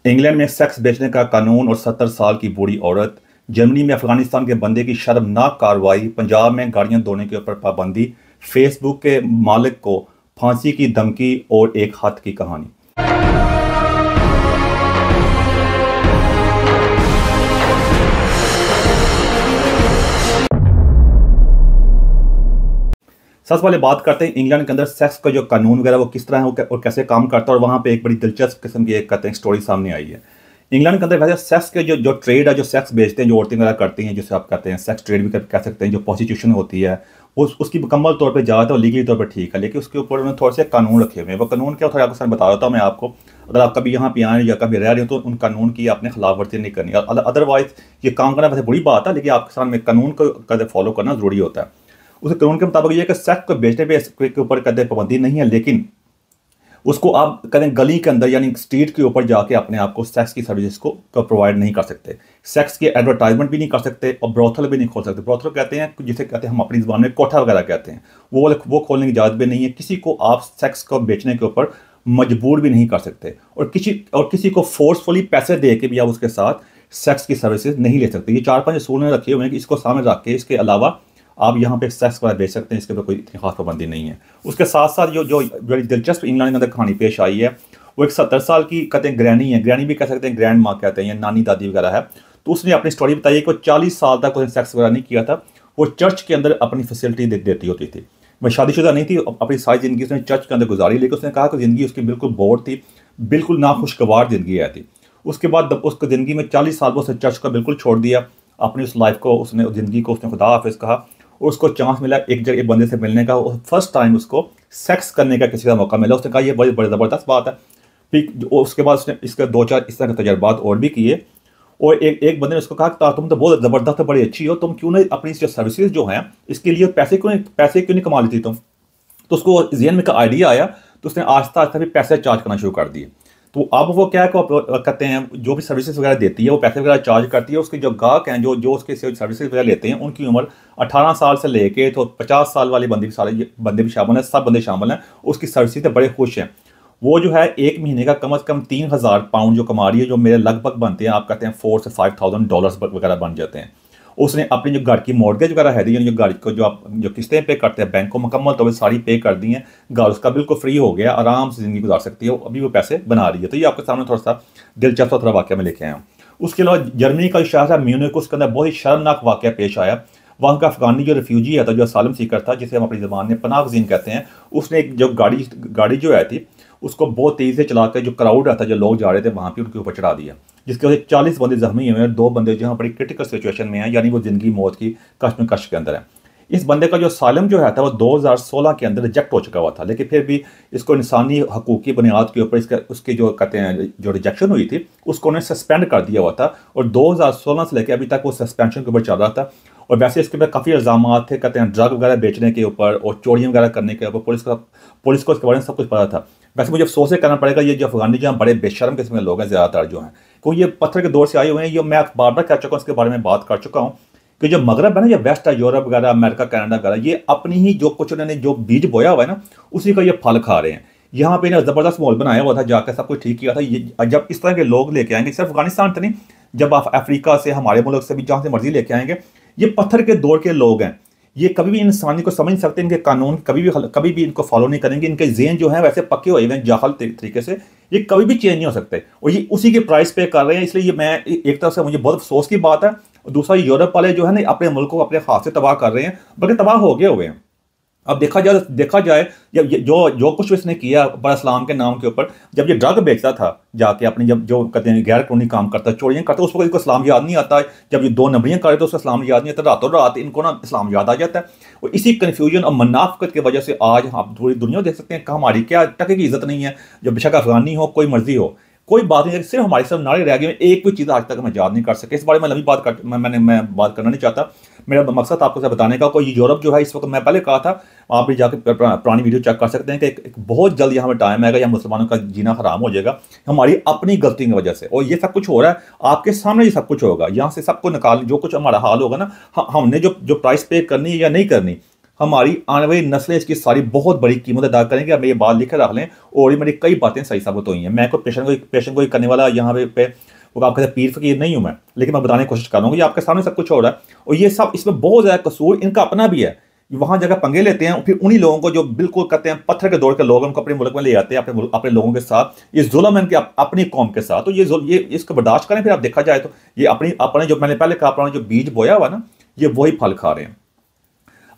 England में sex बेचने का कानून और 70 साल की बूढ़ी औरत। जर्मनी में अफगानिस्तान के बंदे की शर्मनाक कार्रवाई। पंजाब में गाड़ियां धोने के ऊपर पाबंदी। फेसबुक के मालिक को फांसी की धमकी और एक हाथ की कहानी। सबसे पहले बात करते हैं इंग्लैंड के अंदर सेक्स का जो कानून वगैरह वो किस तरह है और कैसे काम करता है, और वहाँ पे एक बड़ी दिलचस्प किस्म की एक कहते हैं स्टोरी सामने आई है। इंग्लैंड के अंदर वैसे सेक्स के जो जो ट्रेड है, जो सेक्स बेचते हैं, जो औरतें वगैरह करती हैं, जिसे आप कहते हैं सेक्स ट्रेड भी कह सकते हैं, जो प्रोस्टिट्यूशन होती है, उसकी मुकम्मल तौर पर जाता है और लीगली तौर पर ठीक है, लेकिन उसके ऊपर उन्होंने थोड़े से कानून रखे हुए हैं। वो कानून क्या होता है आपको सर बता देता हूँ मैं आपको। अगर आप कभी यहाँ पे आए या कभी रह रहे हो तो उन कानून की आपने खिलाफ वर्जी नहीं करनी। अदरवाइज ये काम करना वैसे बुरी बात है, लेकिन आपके सामने कानून को फॉलो करना जरूरी होता है। उस कानून के मुताबिक ये कि सेक्स को बेचने पे के ऊपर कहते हैं पाबंदी नहीं है, लेकिन उसको आप कहते हैं गली के अंदर यानी स्ट्रीट के ऊपर जाके अपने आप को सेक्स की सर्विसेज को प्रोवाइड नहीं कर सकते। सेक्स की एडवर्टाइजमेंट भी नहीं कर सकते और ब्रोथल भी नहीं खोल सकते। ब्रोथल कहते हैं जिसे कहते हैं हम अपनी जुबान में कोठा वगैरह कहते हैं, वो खोलने की इजाज़त भी नहीं है। किसी को आप सेक्स को बेचने के ऊपर मजबूर भी नहीं कर सकते और किसी को फोर्सफुली पैसे दे के भी आप उसके साथ सेक्स की सर्विसेज नहीं ले सकते। ये 4-5 असूल रखे हुए हैं कि इसको सामने रख के इसके अलावा आप यहाँ पे सेक्स वगैरह बेच सकते हैं, इसके ऊपर कोई इतनी खास पाबंदी नहीं है। उसके साथ साथ जो बड़ी दिलचस्प इंग्लैंड के अंदर कहानी पेश आई है, वो एक 70 साल की कहते हैं ग्रैनी है। ग्रैनी भी कह सकते हैं, ग्रैंड माँ कहते हैं, या नानी दादी वगैरह है। तो उसने अपनी स्टोरी बताई कि वो 40 साल तक उसने सेक्स वगैरह नहीं किया था। वो चर्च के अंदर अपनी फैसिलिटी देती होती थी। वह शादीशुदा नहीं थी, अपनी सारी ज़िंदगी उसने चर्च के अंदर गुजारी, लेकिन उसने कहा कि ज़िंदगी उसकी बिल्कुल बोर थी, बिल्कुल नाखुशगवार ज़िंदगी आई थी। उसके बाद उसकी ज़िंदगी में 40 साल वो उसने चर्च का बिल्कुल छोड़ दिया। अपनी उस लाइफ को उसने ज़िंदगी को उसने खुदा हाफिज़ कहा और उसको चांस मिला एक जगह एक बंदे से मिलने का। फर्स्ट टाइम उसको सेक्स करने का किसी का मौका मिला। उसने कहा ये बड़ी बड़ी ज़बरदस्त बात है। फिर उसके बाद उसने इसके 2-4 इस तरह के तजर्बात और भी किए और एक बंदे ने उसको कहा तुम तो बहुत ज़बरदस्त है, बड़ी अच्छी हो, तुम क्यों नहीं अपनी जो सर्विसेज जो हैं इसके लिए पैसे क्यों नहीं कमा लेती तुम। तो उसको ज़हन में का आइडिया आया, तो उसने आहिस्ता आहिस्ता भी पैसे चार्ज करना शुरू कर दिए। तो अब वो क्या है कहते हैं जो भी सर्विसेज वगैरह देती है वो पैसे वगैरह चार्ज करती है। उसके जो ग्राहक हैं जो उसके सर्विसेज वगैरह लेते हैं उनकी उम्र 18 साल से लेके तो 50 साल वाले बंदे भी शामिल हैं, सब बंदे शामिल हैं। उसकी सर्विसेज से बड़े खुश हैं। वो जो है एक महीने का कम से कम 3000 पाउंड जो कमा रही है, जो मेरे लगभग बनते हैं आप कहते हैं $4,000 से $5,000 वगैरह बन जाते हैं। उसने अपनी जो घर की मॉर्गेज वगैरह है, यानी जो गाड़ी को जो आप जो किस्तें पे करते हैं बैंक को मुकम्मल तौर पर सारी पे कर दी हैं। घर उसका बिल्कुल फ्री हो गया, आराम से ज़िंदगी गुजार सकती है, अभी वो पैसे बना रही है। तो ये आपके सामने थोड़ा सा दिलचस्प थोड़ा वाक़या में लेके आया हूँ। उसके अलावा जर्मनी का शहर है म्यूनिख, उसके अंदर बहुत ही शर्मनाक वाक़या पेश आया। वहाँ का अफगानी जो रिफ्यूजी है था, जो असालम सीकर था, जिसे हम अपनी ज़बान में पनाह गज़ीन कहते हैं, उसने एक जो गाड़ी जो है थी उसको बहुत तेज़ी से चला कर जो क्राउड रहता, जो लोग जा रहे थे वहाँ पे उनके ऊपर चढ़ा दिया, जिसकी वजह से 40 बंदे जख्मी हुए हैं। 2 बंदे जो हैं बड़ी क्रिटिकल सिचुएशन में हैं, यानी वो ज़िंदगी मौत की कश्मकश के अंदर है। इस बंदे का जो सालम जो है था वो 2016 के अंदर रिजेक्ट हो चुका हुआ था, लेकिन फिर भी इसको इंसानी हकूक़ की बुनियाद के ऊपर उसकी जो कहते हैं जो रिजेक्शन हुई थी उसको उन्हें सस्पेंड कर दिया हुआ था और 2016 से लेकर अभी तक वो सस्पेंशन के ऊपर चल रहा था। और वैसे इसके ऊपर काफ़ी इल्ज़ाम थे, कहते हैं ड्रग वगैरह बेचने के ऊपर और चोरियाँ वगैरह करने के ऊपर। पुलिस को इसके बारे में सब कुछ पता था। वैसे मुझे अफसोस से करना पड़ेगा, ये जो अफगानी जो बड़े बेशर्म किस्म के लोग हैं ज़्यादातर जो हैं, क्योंकि ये पत्थर के दौर से आए हुए हैं। ये मैं बार बार कह चुका हूँ, इसके बारे में बात कर चुका हूँ कि जो मगरब है ना, ये वेस्ट है, यूरोप वगैरह, अमेरिका, कनाडा वगैरह, ये अपनी ही जो कुछ उन्होंने जो बीज बोया हुआ है ना उसी का ये फल खा रहे हैं। यहाँ पे ना ज़बरदस्त माहौल बनाया हुआ था, जाकर सब कुछ ठीक किया था। ये जब इस तरह के लोग लेके आएंगे, सिर्फ अफगानिस्तान तो नहीं, जब आप अफ्रीका से हमारे मुल्क से भी जहाँ से मर्जी लेके आएंगे, ये पत्थर के दौर के लोग हैं। ये कभी भी इंसानी को समझ नहीं सकते, इनके कानून कभी भी इनको फॉलो नहीं करेंगे। इनके ज़हन जो है वैसे पक्के हुए हैं जाहल तरीके से, ये कभी भी चेंज नहीं हो सकते और ये उसी के प्राइस पे कर रहे हैं। इसलिए ये मैं एक तरफ से मुझे बहुत अफसोस की बात है और दूसरा यूरोप वाले जो है ना अपने मुल्क को अपने हाथ से तबाह कर रहे हैं, बल्कि तबाह हो गए हुए हैं। अब देखा जाए जब जो कुछ इसने किया बड़ा इस्लाम के नाम के ऊपर, जब ये ड्रग बेचता था जाके अपनी, जब जो कहते हैं गैर कानूनी काम करता, चोरियाँ करता, उस वक्त इनको इस्लाम याद नहीं आता। जब ये 2 नंबरियाँ करे तो उसको इस्लाम याद नहीं आता। रातों रात इनको ना इस्लाम याद आ जाता है और इसी कन्फ्यूजन और मुनाफिकत की वजह से आज आप पूरी दुनिया देख सकते हैं कि हमारी क्या टके की इज्जत नहीं है। जब बेशक अफगानी हो, कोई मर्जी हो, कोई बात नहीं, सिर्फ हमारी सिर्फ नारे रह गए। एक भी चीज़ आज तक हम याद नहीं कर सके। इस बारे में लंबी बात कर मैं बात करना नहीं चाहता। मेरा मकसद आपको बताने का कोई यूरोप जो है इस वक्त, मैं पहले कहा था, आप भी जाकर पुरानी वीडियो चेक कर सकते हैं कि एक बहुत जल्द यहाँ पर टाइम आएगा या मुसलमानों का जीना हराम हो जाएगा हमारी अपनी गलती की वजह से। और ये सब कुछ हो रहा है आपके सामने, ये सब कुछ होगा। यहाँ से सबको निकाल, जो कुछ हमारा हाल होगा ना, हमने जो प्राइस पे करनी है या नहीं करनी, हमारी आने वाली नस्लें इसकी सारी बहुत बड़ी कीमत अदा करेंगे। आप ये बात लिख रख लें, और ये मेरी कई बातें सही साबित हुई हैं। मैं कोई पेशेंट को करने वाला यहाँ पे वो आप कहते हैं पीर फकीर नहीं हूँ मैं, लेकिन मैं बताने की कोशिश कर रहा हूँ कि आपके सामने सब कुछ हो रहा है, और ये सब इसमें बहुत ज़्यादा कसूर इनका अपना भी है। वहाँ जगह पंगे लेते हैं, फिर उन्हीं लोगों को जो बिल्कुल कहते हैं पत्थर के दौड़ के लोग उनको अपने मुल्क में ले आते हैं, अपने लोगों के साथ। ये जुल्म है इनके अपनी कौम के साथ, तो ये इसको बर्दाश्त करें। फिर आप देखा जाए तो ये अपने जो मैंने पहले कहा, अपना जो बीज बोया हुआ ना, ये वही फल खा रहे हैं।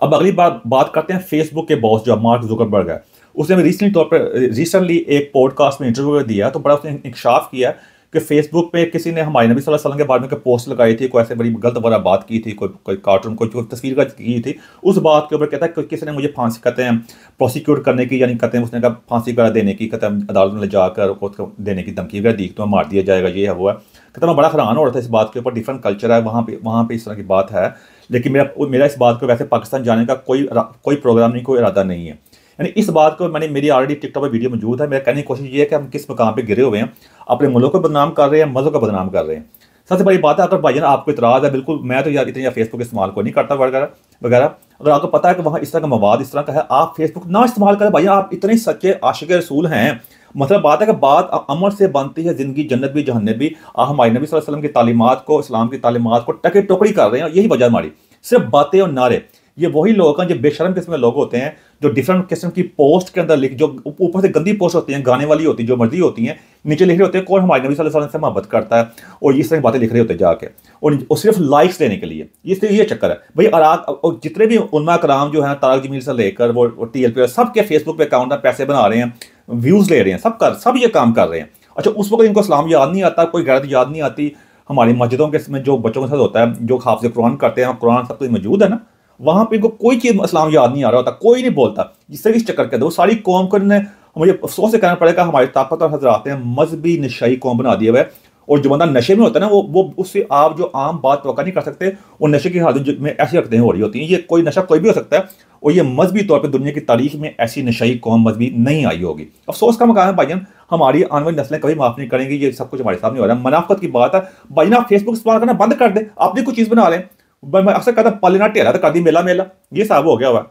अब अगली बात करते हैं फेसबुक के बॉस जो मार्क जुकरबर्ग है। उसने रिसेंटली एक पॉडकास्ट में इंटरव्यू दिया, तो बड़ा उसने इंकशाफ किया कि फेसबुक पे किसी ने हमारे नबी सल्लल्लाहु अलैहि वसल्लम के बारे में कोई पोस्ट लगाई थी, कोई ऐसे बड़ी गलत बुरा बात की थी, कोई कार्टून कोई तस्वीर का की थी। उस बात के ऊपर कहता है कि किसी ने मुझे फांसी कहते हैं प्रोसिक्यूट करने की, यानी कहते हैं उसने कहा फांसी वगैरह देने की, कहते हैं अदालत में ले जाकर उसको देने की धमकी वगैरह दी, तो मार दिया जाएगा, ये है वो है। कहता मैं बड़ा हैरान हो रहा था इस बात के ऊपर। डिफरेंट कल्चर है वहाँ पे इस तरह की बात है, लेकिन मेरा इस बात को वैसे पाकिस्तान जाने का कोई प्रोग्राम नहीं, कोई इरादा नहीं है। यानी इस बात को मेरी ऑलरेडी टिकटॉक पर वीडियो मौजूद है। मेरा कहने की कोशिश ये है कि हम किस मकाम पे गिरे हुए हैं, अपने मुल्क को बदनाम कर रहे हैं, मज़हब को बदनाम कर रहे हैं। सबसे बड़ी बात है, अगर भाईजान आपको इतराज़ है, बिल्कुल मैं तो यार इतनी फेसबुक इस्तेमाल को नहीं करता वगैरह वगैरह, अगर आपको पता है कि वहाँ इस तरह का मवाद इस तरह का है, आप फेसबुक ना इस्तेमाल करें। भाईजान आप इतने सच्चे आशिक रसूल हैं। मतलब बात है कि बात अमल से बनती है ज़िंदगी, जन्नत भी जहन्नम भी। आप हमारे नबी सल्लल्लाहु अलैहि वसल्लम की तालीमात को, इस्लाम की तालीमात को टके टोकरी कर रहे हैं, यही वजह हमारी सिर्फ बातें और नारे। ये वही लोग हैं जो बेशरम किस्म के लोग होते हैं, जो डिफरेंट किस्म की पोस्ट के अंदर जो ऊपर से गंदी पोस्ट होती हैं, गाने वाली होती है, जो मर्जी होती हैं, नीचे लिख रहे होते हैं कौन हमारे नबी सल्लल्लाहु अलैहि वसल्लम से मोहब्बत करता है, और इस तरह की बातें लिख रहे होते हैं जाके, और सिर्फ लाइक्स देने के लिए। ये चक्कर है भाई। और जितने भी उलमा कराम जो हैं, तारक जमील से लेकर वो TLP, सबके फेसबुक पे अकाउंट है, पैसे बना रहे हैं, व्यूज़ ले रहे हैं, सब ये काम कर रहे हैं। अच्छा, उस वक्त इनको इस्लाम याद नहीं आता, कोई गैरत याद नहीं आती। हमारी मस्जिदों के इसमें जो बच्चों के साथ होता है, जो हाफ़िज़ कुरान करते हैं, कुरान सब कुछ मौजूद है ना, वहाँ पे इनको कोई चीज़ इस्लाम याद नहीं आ रहा होता, कोई नहीं बोलता। जिससे इस चक्कर के दो सारी कौम को ने मुझे अफसोस से कहना पड़ेगा, हमारे ताकतवर हजरात हैं, मजहबी नशाई कौम बना दिया हुआ है। और जो बंदा नशे में होता है ना, वो उससे आप जो आम बात तो नहीं कर सकते, वो नशे की हालत में ऐसी हरकतें हो रही होती हैं। ये कोई नशा कोई भी हो सकता है, और ये मजहबी तौर पर दुनिया की तारीख में ऐसी नशाई कौम मजहबी नहीं आई होगी। अफसोस का मकाम है भाईजान, हमारी आने वाली नस्लें कभी माफ़ नहीं करेंगी। ये सब कुछ हमारे सामने हो रहा है। मुनाफत की बात है भाईजान, आप फेसबुक इस्तेमाल करना बंद कर दे, अपनी कोई चीज़ बना लें। मैं अक्सर कहता पलना टेरा तो कर दी मेला, ये साहब हो गया हुआ।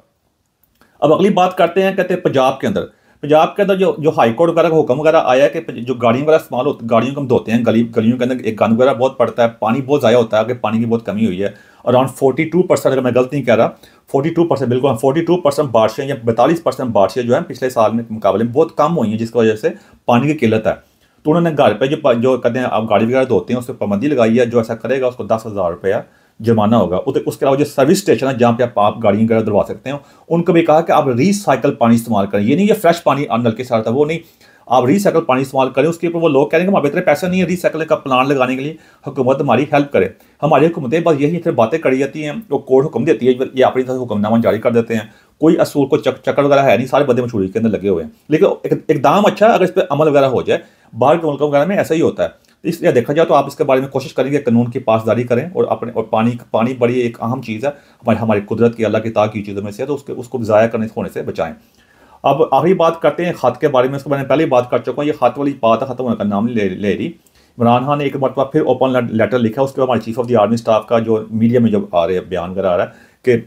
अब अगली बात करते हैं, कहते हैं पंजाब के अंदर जो हाई कोर्ट वगैरह का हुक्म वगैरह आया है कि जो गाड़ियों वगैरह इस्तेमाल होती, गाड़ियों को हम धोते हैं, गलियों के अंदर एक गंद वगैरह बहुत पड़ता है, पानी बहुत ज़ाया होता है, कि पानी की बहुत कमी हुई है। अराउंड 42%, अगर मैं गलत नहीं कह रहा, 42%, बिल्कुल 42% बारिशें या 42% बारिशें जो है पिछले साल में मुकाबले में बहुत कम हुई हैं, जिसकी वजह से पानी की किल्लत है। तो उन्होंने घर पर जो कहते हैं आप गाड़ी वगैरह धोते हैं, उस पर पाबंदी लगाई है। जो ऐसा करेगा उसको 10,000 रुपया जुर्माना होगा। उसके अलावा जो सर्विस स्टेशन है जहाँ पे आप गाड़ियाँ वगैरह धुलवा सकते हो, उनको भी कहा कि आप रिसाइकल पानी इस्तेमाल करें। ये नहीं ये फ्रेश पानी नल के साथ था, वो नहीं, आप रिसाइकल पानी इस्तेमाल करें। उसके ऊपर वो लोग कह रहे हैं कि हमारे इतने पैसे नहीं है रिसाइकल का प्लान लगाने के लिए, हुकूमत हमारी हेल्प करे। हमारी हुकूमतें बस यही फिर बातें करी जाती हैं, वो कोर्ट हुक्म देती है, ये अपनी तरह हुक्मनामा जारी कर देते हैं। कोई असूल को चक्कर वगैरह है नहीं, सारे बदे मशहूरी के अंदर लगे हुए हैं। लेकिन एकदम अच्छा अगर इस पर अमल वगैरह हो जाए, बाहर के मुल्कों वगैरह में ऐसा ही होता है। इसलिए देखा जाए तो आप इसके बारे में कोशिश करेंगे, कानून की पासदारी करें, और पानी बड़ी एक अहम चीज़ है, हमारी कुदरत की, अल्लाह की ताक़ की चीज़ों में से है, तो उसको ज़ाया करने होने से बचाएं। अब आखिरी बात करते हैं खत के बारे में। इसके बारे में पहले ही बात कर चुका हूँ, ये खत वाली बात ख़त्म होने का नाम ले रही। इमरान खान ने एक मरतबा फिर ओपन लेटर लिखा। उसके बाद हमारे chief of the army staff का जो मीडिया में जब आ रहे हैं बयान वगैरह आ रहा है कि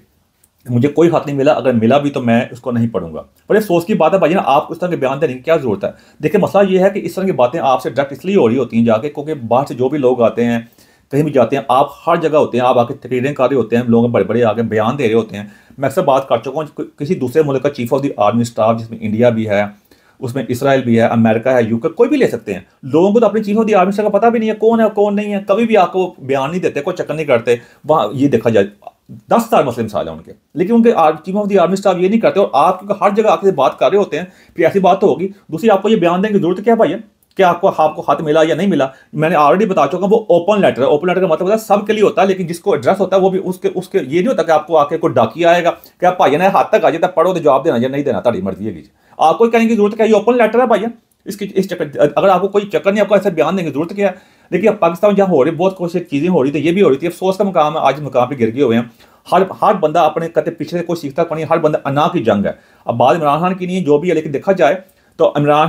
मुझे कोई खत नहीं मिला, अगर मिला भी तो मैं उसको नहीं पढ़ूंगा। बड़े अफसोस की बात है भाई ना, आपको इस तरह के बयान देने की क्या जरूरत है। देखिए मसला ये है कि इस तरह की बातें आपसे डायरेक्ट इसलिए हो रही होती हैं जाके, क्योंकि बाहर से जो भी लोग आते हैं, कहीं भी जाते हैं, आप हर जगह होते हैं, आप आके तकरीरें कर रहे होते हैं, लोग बड़े बड़े आगे बयान दे रहे होते हैं। मैं अक्सर बात कर चुका हूँ, किसी दूसरे मुल्क का chief of the army staff, जिसमें इंडिया भी है, उसमें इसराइल भी है, अमेरिका है, यूके, कोई भी ले सकते हैं। लोगों को तो अपनी chief of the army staff का पता भी नहीं है कौन है कौन नहीं है, कभी भी आपको बयान नहीं देते, कोई चक्कर नहीं करते। वहाँ ये देखा जाए 10 मसले मिसाल है उनके, लेकिन उनके chief of the army staff ये नहीं करते। और आप क्योंकि हर जगह आके बात कर रहे होते हैं, फिर ऐसी बात तो होगी। दूसरी, आपको ये बयान देने की जरूरत क्या है भाई है कि आपको खत मिला या नहीं मिला। मैंने ऑलरेडी बता चुका, वो ओपन लेटर है। ओपन लेटर का मतलब सब के लिए होता है, लेकिन जिसको एड्रेस होता है वो भी उसके ये नहीं होता कि आपको आके कोई डाकिया आएगा कि आप भाई ने हाथ तक आ जाता, पढ़ो तो जवाब देना या नहीं देना, ताड़ी मर्जी है। आपको कहने की जरूरत क्या, ये ओपन लेटर है भाई। इस चक्कर, अगर आपको कोई चक्कर नहीं, आपको ऐसे बयान देने की जरूरत क्या है। देखिए अब पाकिस्तान में जहाँ हो रही बहुत कुछ चीज़ें हो रही थी, ये भी हो रही थी। अफसोस का मुकाम है, आज मुकाम पर गिर गए हुए हैं। हर बंदा अपने कहते पीछे से कोई सीखता नहीं, हर बंदा अना की जंग है। अब बात इमरान खान की नहीं, जो भी है, लेकिन देखा जाए तो इमरान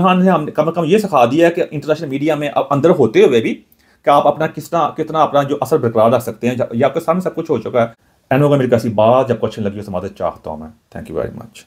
खान ने हमने कम से कम ये सिखा दिया है कि इंटरनेशनल मीडिया में अब अंदर होते हुए भी कि आप अपना कितना अपना जो असर बरकरार रख सकते हैं। ये आपके सामने सब कुछ हो चुका है। एंड होगा मेरी कैसी बात, जब क्वेश्चन लगी हो समाज चाहता हूँ मैं। Thank you very much.